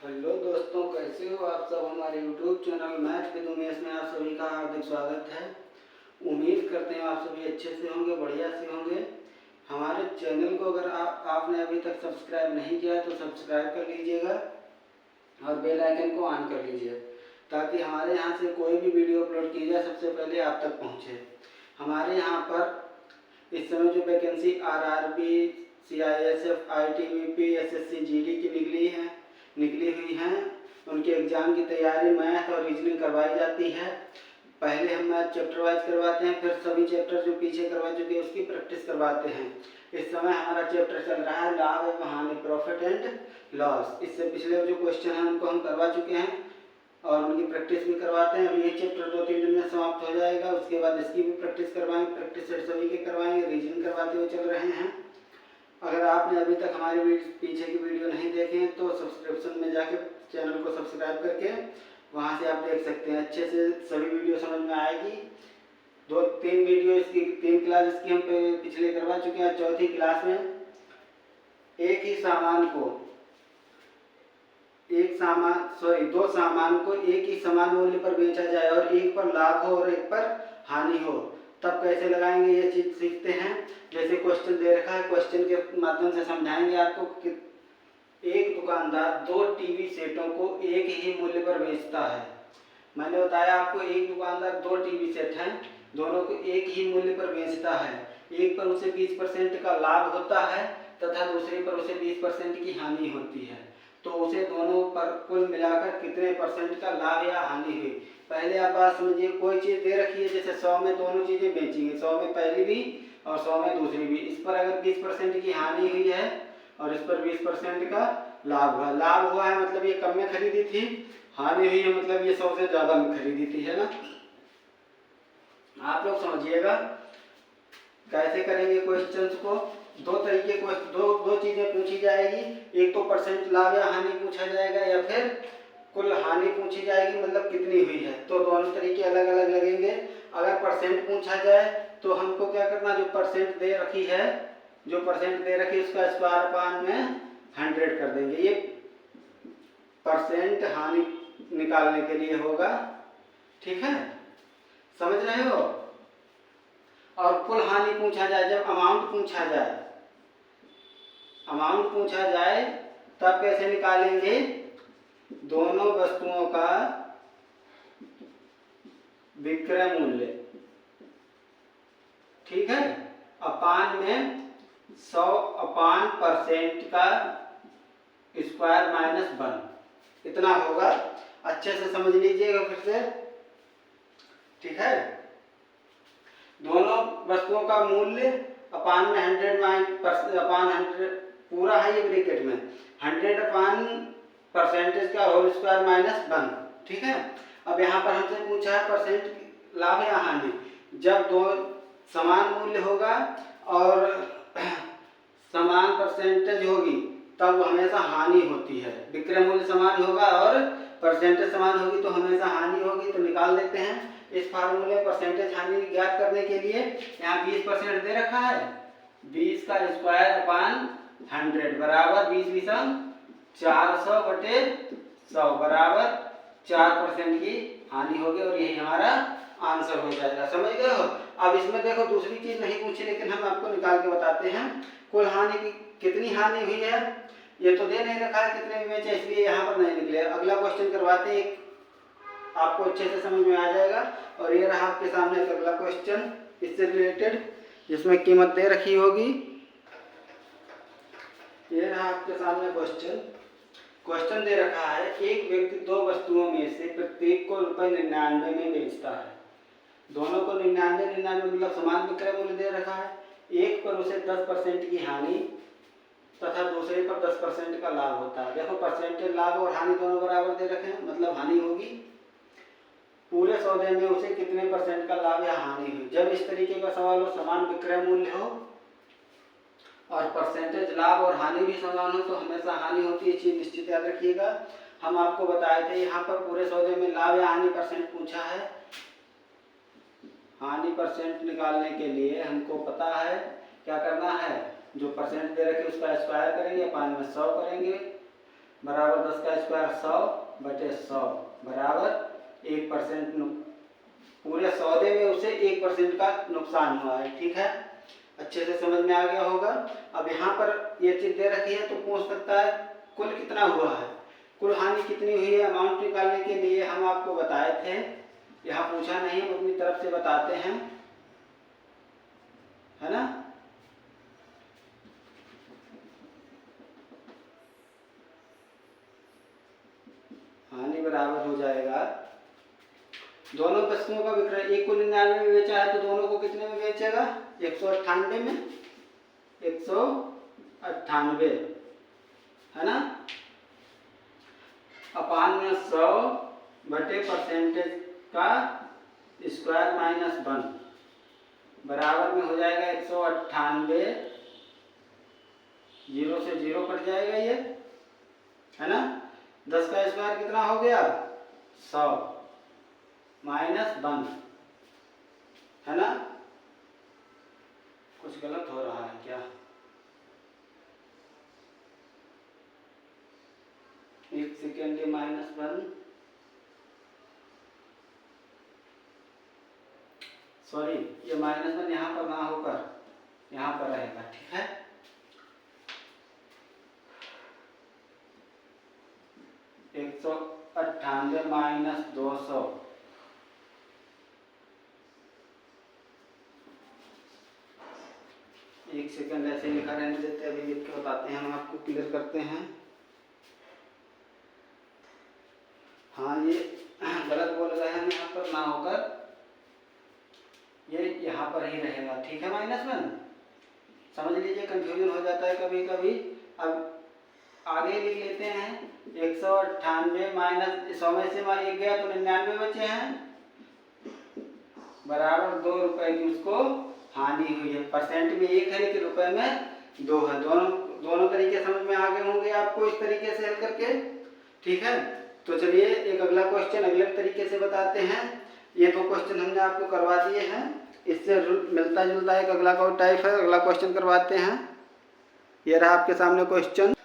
Hello दोस्तों, कैसे हो आप सब। हमारे YouTube channel math with Umesh में आप सभी का हार्दिक स्वागत है। उम्मीद करते हैं आप सभी अच्छे से होंगे, बढ़िया से होंगे। हमारे चैनल को अगर आपने अभी तक सब्सक्राइब नहीं किया तो सब्सक्राइब कर लीजिएगा और बेल आइकन को ऑन कर लीजिए ताकि हमारे यहाँ से कोई भी वीडियो अपलोड की जाए सबसे पहले आप तक पहुँचे। हमारे यहाँ पर इस समय जो vacancy RRB, CISF, ITBP, SSC GD की निकली हुई हैं, उनके एग्ज़ाम की तैयारी मैथ और रीजनिंग करवाई जाती है। पहले हम मैथ चैप्टर वाइज करवाते हैं, फिर सभी चैप्टर जो पीछे करवा चुके हैं उसकी प्रैक्टिस करवाते हैं। इस समय हमारा चैप्टर चल रहा है लाभ एवं हानि, प्रॉफिट एंड लॉस। इससे पिछले जो क्वेश्चन हैं उनको हम करवा चुके हैं और उनकी प्रैक्टिस भी करवाते हैं। अब ये चैप्टर 2-3 दिन में समाप्त हो जाएगा, उसके बाद इसकी भी प्रैक्टिस करवाएंगे। प्रैक्टिस सेट सभी के करवाएंगे, रीजनिंग करवाते हुए चल रहे हैं। अगर आपने अभी तक हमारे पीछे की वीडियो नहीं देखे हैं तो सब्सक्रिप्शन में जाके चैनल को सब्सक्राइब करके वहाँ से आप देख सकते हैं। अच्छे से सभी वीडियो समझ में आएगी। 2-3 वीडियो इसकी 3 क्लास इसकी हम पिछले करवा चुके हैं। चौथी क्लास में दो सामान को एक ही समान मूल्य पर बेचा जाए और एक पर लाभ हो और एक पर हानि हो, तब कैसे लगाएंगे ये चीज सीखते हैं। जैसे क्वेश्चन दे रखा है, क्वेश्चन के माध्यम से समझाएंगे आपको कि एक दुकानदार 2 टीवी सेटों को एक ही मूल्य पर बेचता है। मैंने बताया आपको, एक दुकानदार 2 टीवी सेट हैं, दोनों को एक ही मूल्य पर बेचता है। एक पर उसे 20% का लाभ होता है तथा दूसरे पर उसे 20% की हानि होती है। तो उसे दोनों पर कुल मिलाकर कितने परसेंट का लाभ या हानि हुई। पहले आप बात समझिए, कोई चीज़ दे रखी है, जैसे 100 में दोनों चीज़ें बेचेंगे, 100 में पहली भी और 100 में दूसरी भी। इस पर अगर 20% की हानि हुई है और इस पर 20% का लाभ हुआ। लाभ हुआ है मतलब ये कम में खरीदी थी, हानि हुई है मतलब ये 100 से ज़्यादा में खरीदी थी, है ना। आप लोग समझिएगा कैसे करेंगे क्वेश्चंस को। दो तरीके दो चीजें पूछी जाएगी, एक तो परसेंट लाभ या हानि पूछा जाएगा या फिर कुल हानि पूछी जाएगी, मतलब कितनी हुई है। तो दोनों तरीके अलग अलग लगेंगे। अगर परसेंट पूछा जाए तो हमको क्या करना, जो परसेंट दे रखी है उसका स्क्वायर अपान में 100 कर देंगे। ये परसेंट हानि निकालने के लिए होगा, ठीक है, समझ रहे हो। और कुल हानि पूछा जाए, जब अमाउंट पूछा जाए तब कैसे निकालेंगे, दोनों वस्तुओं का विक्रय मूल्य, ठीक है, अपान में 100 अपान परसेंट का स्क्वायर माइनस 1 इतना होगा। अच्छे से समझ लीजिएगा फिर से, ठीक है। दोनों वस्तुओं का मूल्य अपान में 100 अपान 100 पूरा है, ये ब्रैकेट में 100 अपान परसेंटेज का होल स्क्वायर माइनस 1, ठीक है। अब यहाँ पर हमसे पूछा है परसेंट लाभ या हानि। जब दो समान मूल्य होगा और समान परसेंटेज होगी तब हमेशा हानि होती है। विक्रय मूल्य समान होगा और परसेंटेज समान होगी तो हमेशा हानि होगी। तो निकाल देते हैं इस फार्मूले परसेंटेज हानि ज्ञात करने के लिए। यहाँ 20% दे रखा है, 20 का स्क्वायर अपान 100 बराबर 20 400 बटे 100 बराबर 4% की हानि होगी और यही हमारा आंसर हो जाएगा। समझ गए हो। अब इसमें देखो दूसरी चीज नहीं पूछी, लेकिन हम आपको निकाल के बताते हैं। कुल हानि की कितनी हानि हुई है ये तो दे नहीं रखा है, कितने में बेचे, इसलिए यहाँ पर नहीं निकले। अगला क्वेश्चन करवाते हैं, आपको अच्छे से समझ में आ जाएगा। और ये रहा आपके सामने अगला क्वेश्चन इससे रिलेटेड, जिसमें कीमत दे रखी होगी। ये रहा आपके सामने क्वेश्चन दे रखा है, एक व्यक्ति 2 वस्तुओं में से प्रत्येक को ₹99 में बेचता है। दोनों को 99 मतलब समान विक्रय मूल्य दे रखा है। एक पर उसे 10% की हानि तथा दूसरे पर 10% का लाभ होता है। देखो परसेंटेज लाभ और हानि दोनों बराबर दे रखे हैं, मतलब हानि होगी। पूरे सौदे में उसे कितने परसेंट का लाभ या हानि हुई। जब इस तरीके का सवाल हो, समान विक्रय मूल्य हो और परसेंटेज लाभ और हानि भी समान हो तो हमेशा हानि होती है, चीज निश्चित याद रखिएगा। हम आपको बताए थे यहाँ पर पूरे सौदे में लाभ या हानि परसेंट पूछा है। हानि परसेंट निकालने के लिए हमको पता है क्या करना है, जो परसेंट दे रखे उसका स्क्वायर करेंगे, अपान में 100 करेंगे बराबर 10 का स्क्वायर 100/100 बराबर 1%। पूरे सौदे में उसे 1% का नुकसान हुआ है। ठीक है, अच्छे से समझ में आ गया होगा। अब यहाँ पर ये चीज दे रखी है तो पूछ सकता है कुल कितना हुआ है, कुल हानि कितनी हुई है। अमाउंट निकालने के लिए हम आपको बताए थे, यहाँ पूछा नहीं, हम अपनी तरफ से बताते हैं, है ना। हानि बराबर हो जाएगा दोनों वस्तुओं का विक्रय। एक को 99 में बेचा है तो दोनों को कितने में बेचेगा, 198 में, 198, है ना। अपान में 100/% का स्क्वायर माइनस 1 बराबर में हो जाएगा 198, 0 से 0 कट जाएगा ये, है ना। 10 का स्क्वायर कितना हो गया, 100 माइनस 1, है ना। कुछ गलत हो रहा है क्या, एक सेकेंड, ये -1, सॉरी, ये -1 यहाँ पर ना होकर यहाँ पर रहेगा। ठीक है, एक 198 माइनस 200, एक सेकंड ऐसे लिखा रहने देते, अभी लिख के बताते हैं, हम आपको क्लियर करते हैं। हाँ, ये गलत बोल रहे हैं, यहाँ पर ना होकर ये यहाँ पर ही रहेगा। ठीक है, -1 समझ लीजिए, कंफ्यूजन हो जाता है कभी कभी। अब आगे लिख लेते हैं, 198 माइनस 100 में से 1 गया तो 99 बचे हैं, बराबर 2 रुपए की उसको हानि हुई है। परसेंट में 1 है लेकिन रुपए में 2 है। दोनों तरीके समझ में आ गए होंगे आपको इस तरीके से हल करके। ठीक है, तो चलिए एक अगला क्वेश्चन अगले तरीके से बताते हैं। ये 2 क्वेश्चन हमने आपको करवा दिए हैं, इससे मिलता जुलता एक अगला का टाइप है, अगला क्वेश्चन करवाते हैं। ये रहा आपके सामने क्वेश्चन,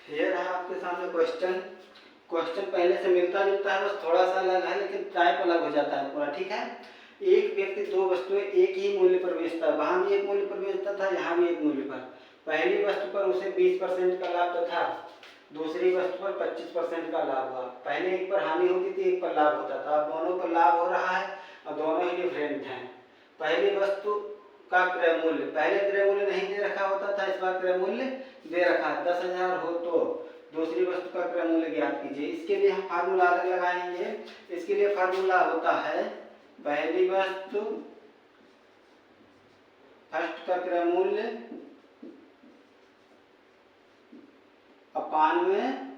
ये रहा आपके सामने क्वेश्चन पहले से मिलता जुलता है, बस थोड़ा सा अलग है, लेकिन टाइप अलग हो जाता है पूरा। ठीक है, एक व्यक्ति 2 वस्तुएं एक ही मूल्य पर बेचता है, वहां भी एक मूल्य पर बेचता था, यहाँ भी एक मूल्य पर। पहली वस्तु पर उसे 20% का लाभ था, दूसरी वस्तु पर 25% का लाभ हुआ। पहले एक पर हानि होती थी, एक पर लाभ होता था, अब दोनों पर लाभ हो रहा है और दोनों ही डिफरेंट हैं। पहली वस्तु का क्रय मूल्य, पहले क्रय मूल्य नहीं दे रखा होता था, इस बार क्रय मूल्य दे रखा है। 10,000 हो तो दूसरी वस्तु का क्रय मूल्य ज्ञात कीजिए। इसके लिए हम फार्मूला अलग लगाएंगे। इसके लिए फार्मूला होता है, पहली वस्तु फर्स्ट का क्रय मूल्य अपान में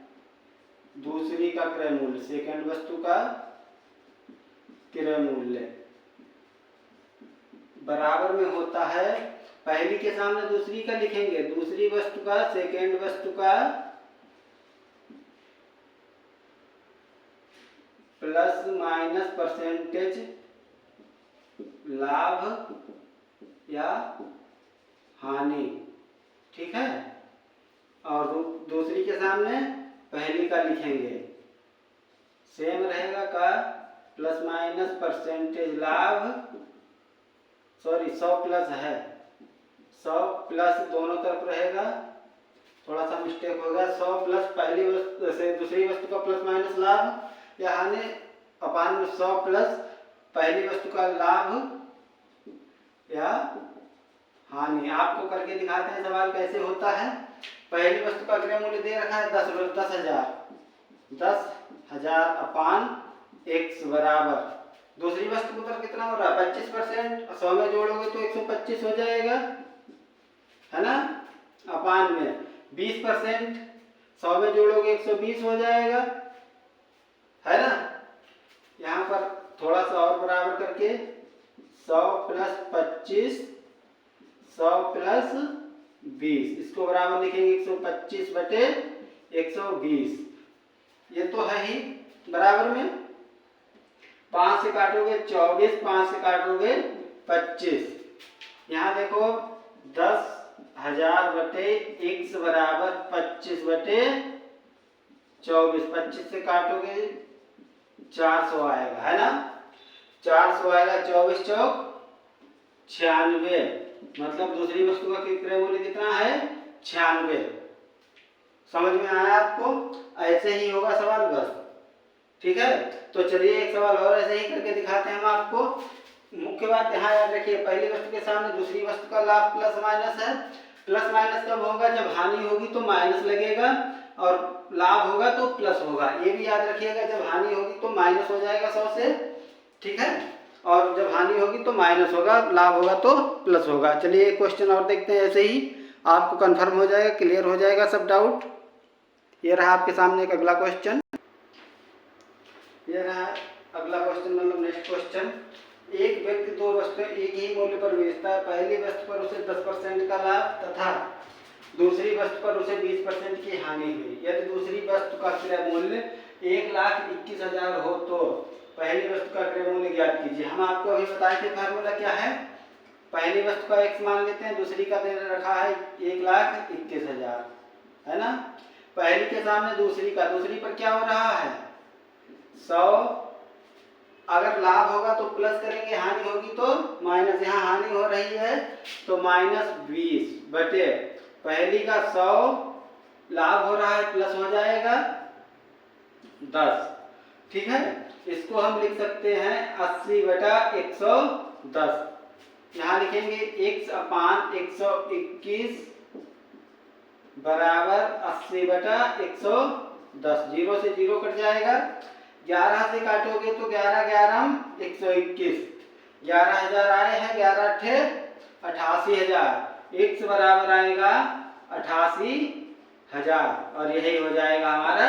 दूसरी का क्रय मूल्य, सेकंड वस्तु का क्रय मूल्य बराबर में होता है, पहली के सामने दूसरी का लिखेंगे, दूसरी वस्तु का सेकंड वस्तु का प्लस माइनस परसेंटेज लाभ या हानि। ठीक है, और दूसरी के सामने पहली का लिखेंगे, सेम रहेगा का प्लस माइनस परसेंटेज लाभ, सॉरी 100 प्लस है, 100 प्लस दोनों तरफ रहेगा, थोड़ा सा मिस्टेक हो गया। 100 प्लस पहली वस्तु से दूसरी वस्तु का प्लस माइनस लाभ या हानि अपान में 100 प्लस पहली वस्तु का लाभ या हानि। आपको करके दिखाते हैं सवाल कैसे होता है। पहली वस्तु का क्रय मूल्य दे रखा है 10,000 अपान x बराबर, दूसरी वस्तु पर कितना हो रहा है 25%, 100 में जोड़ोगे तो 125 हो जाएगा, है ना। अपान में 20%, 100 में जोड़ोगे 120 हो जाएगा, है ना। यहाँ पर थोड़ा सा और बराबर करके 100 प्लस 25, 100 प्लस 20, इसको बराबर लिखेंगे 125/120। ये तो है ही बराबर में, 5 से काटोगे 24, 5 से काटोगे 25। यहाँ देखो 1000 बटे x बराबर 25 बटे 24। 25 से काटोगे 400 आएगा, है ना। 400 आएगा, 24 चौक 96। मतलब दूसरी वस्तु का क्रय मूल्य कितना है? 96। समझ में आया आपको? ऐसे ही होगा सवाल बस, ठीक है। तो चलिए एक सवाल और ऐसे ही करके दिखाते हैं हम आपको। मुख्य बात यहाँ याद रखिए, पहली वस्तु के सामने दूसरी वस्तु का लाभ प्लस माइनस है। प्लस माइनस कब होगा? जब हानि होगी तो माइनस लगेगा और लाभ होगा तो प्लस होगा। ये भी याद रखिएगा, जब हानि होगी तो माइनस हो जाएगा 100 से, ठीक है, और जब हानि होगी तो माइनस होगा, लाभ होगा तो प्लस होगा। चलिए एक क्वेश्चन और देखते हैं, ऐसे ही आपको कंफर्म हो जाएगा, क्लियर हो जाएगा सब डाउट। ये रहा आपके सामने एक अगला क्वेश्चन। ये रहा अगला क्वेश्चन, मतलब नेक्स्ट क्वेश्चन। एक व्यक्ति दो वस्तुएं एक ही मूल्य पर बेचता है। पहली वस्तु पर उसे 10% का लाभ तथा दूसरी वस्तु पर उसे 20% की हानि हुई। यदि दूसरी वस्तु का क्रय मूल्य 1,21,000 हो तो पहली वस्तु का क्रय मूल्य ज्ञात कीजिए। हम आपको अभी बताए थे फार्मूला क्या है। पहली वस्तु का x मान लेते हैं, दूसरी का दे रखा है 1,21,000, है ना। पहली के सामने दूसरी का, दूसरी पर क्या हो रहा है? 100। अगर लाभ होगा तो प्लस करेंगे, हानि होगी तो माइनस। यहाँ हानि हो रही है तो -20 बटे पहली का 100, लाभ हो रहा है प्लस हो जाएगा 10, ठीक है। इसको हम लिख सकते हैं 80 बटा 110। यहाँ लिखेंगे x/121 बराबर 80 बटा 110। 0 से 0 कट जाएगा, 11 से काटोगे तो 11 11 121, 11,000 आए हैं, 11 × 8 88,000। x बराबर आएगा 88,000 और यही हो जाएगा हमारा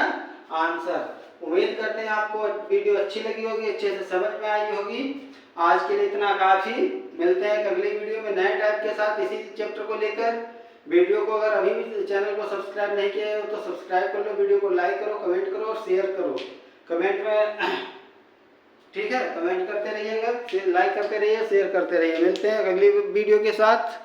आंसर। उम्मीद करते हैं आपको वीडियो अच्छी लगी होगी, अच्छे से समझ में आई होगी। आज के लिए इतना काफी। मिलते हैं अगली वीडियो में नए टाइप के साथ इसी चैप्टर को लेकर। वीडियो को अगर अभी भी चैनल को सब्सक्राइब नहीं किया हो तो सब्सक्राइब कर लो, वीडियो को लाइक करो, कमेंट करो और शेयर करो। कमेंट में ठीक है, कमेंट करते रहिएगा, लाइक करते रहिए, शेयर करते रहिए। मिलते हैं अगली वीडियो के साथ।